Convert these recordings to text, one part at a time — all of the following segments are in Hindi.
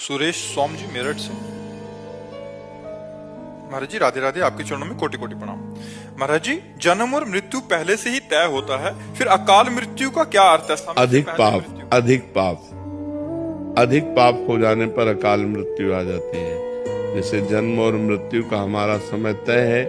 सुरेश सोम जी मेरठ से। महाराज जी राधे राधे, आपके चरणों में कोटि कोटि प्रणाम। महाराज जी, जन्म और मृत्यु पहले से ही तय होता है, फिर अकाल मृत्यु का क्या अर्थ है? अधिक पाप हो जाने पर अकाल मृत्यु आ जाती है। जैसे जन्म और मृत्यु का हमारा समय तय है,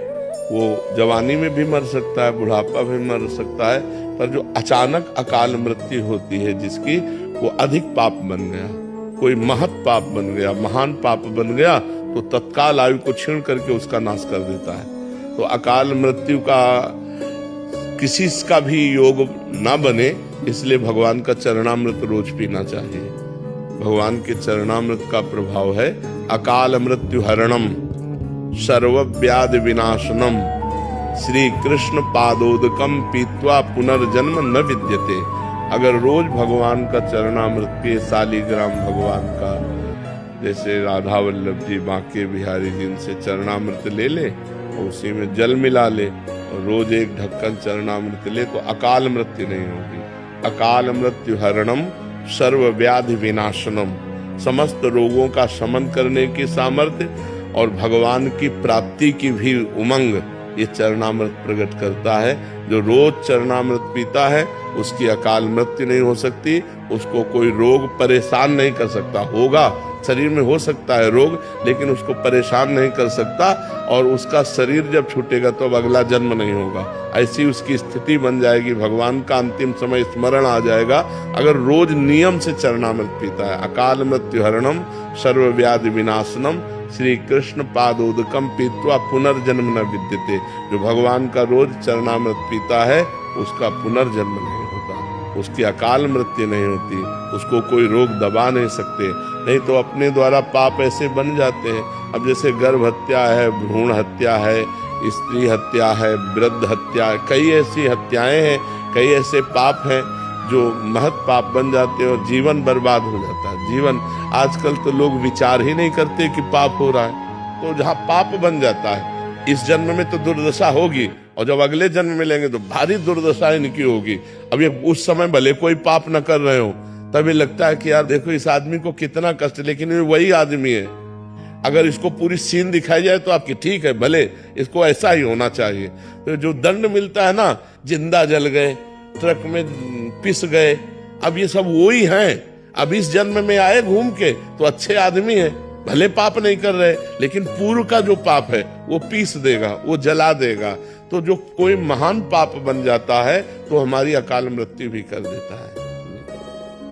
वो जवानी में भी मर सकता है, बुढ़ापा भी मर सकता है, पर जो अचानक अकाल मृत्यु होती है जिसकी, वो अधिक पाप बन गया, कोई महत पाप बन गया, महान पाप बन गया, तो तत्काल आयु को छीन करके उसका नाश कर देता है। तो अकाल मृत्यु का किसी का भी योग ना बने, इसलिए भगवान का चरणामृत रोज पीना चाहिए। भगवान के चरणामृत का प्रभाव है अकाल मृत्यु हरणम सर्व व्याधि विनाशनम श्री कृष्ण पादोदकम पीत्वा पुनर्जन्म न विद्यते। अगर रोज भगवान का चरणामृत पिए, शालिग्राम भगवान का, जैसे राधा वल्लभ जी बांके बिहारी जिनसे चरणामृत ले ले और उसी में जल मिला ले और रोज एक ढक्कन चरणामृत ले, तो अकाल मृत्यु नहीं होगी। अकाल मृत्यु हरणम सर्व व्याधि विनाशनम, समस्त रोगों का शमन करने की सामर्थ्य और भगवान की प्राप्ति की भी उमंग ये चरणामृत प्रकट करता है। जो रोज चरणामृत पीता है उसकी अकाल मृत्यु नहीं हो सकती, उसको कोई रोग परेशान नहीं कर सकता। होगा, शरीर में हो सकता है रोग, लेकिन उसको परेशान नहीं कर सकता, और उसका शरीर जब छूटेगा तो अब अगला जन्म नहीं होगा, ऐसी उसकी स्थिति बन जाएगी। भगवान का अंतिम समय स्मरण आ जाएगा अगर रोज नियम से चरणामृत पीता है। अकाल मृत्यु हरणम सर्व व्याधि विनाशनम श्री कृष्ण पादोदकम पीत्वा पुनर्जन्म न विद्यते। जो भगवान का रोज चरणामृत पीता है उसका पुनर्जन्म नहीं होता, उसकी अकाल मृत्यु नहीं होती, उसको कोई रोग दबा नहीं सकते। नहीं तो अपने द्वारा पाप ऐसे बन जाते हैं। अब जैसे गर्भ हत्या है, भ्रूण हत्या है, स्त्री हत्या है, वृद्ध हत्या है, कई ऐसी हत्याएं हैं, कई ऐसे पाप हैं जो महत पाप बन जाते हैं और जीवन बर्बाद हो जाता है। जीवन, आजकल तो लोग विचार ही नहीं करते कि पाप हो रहा है। तो जहाँ पाप बन जाता है, इस जन्म में तो दुर्दशा होगी, और जब अगले जन्म में लेंगे तो भारी दुर्दशा इनकी होगी। अब ये उस समय भले कोई पाप न कर रहे हो, तभी लगता है कि यार देखो इस आदमी को कितना कष्ट, लेकिन ये वही आदमी है। अगर इसको पूरी सीन दिखाई जाए तो आपकी ठीक है, भले इसको ऐसा ही होना चाहिए। तो जो दंड मिलता है ना, जिंदा जल गए, ट्रक में पिस गए, अब ये सब वही हैं। अब इस जन्म में आए घूम के तो अच्छे आदमी हैं, भले पाप नहीं कर रहे, लेकिन पूर्व का जो पाप है वो पीस देगा, वो जला देगा। तो जो कोई महान पाप बन जाता है तो हमारी अकाल मृत्यु भी कर देता है।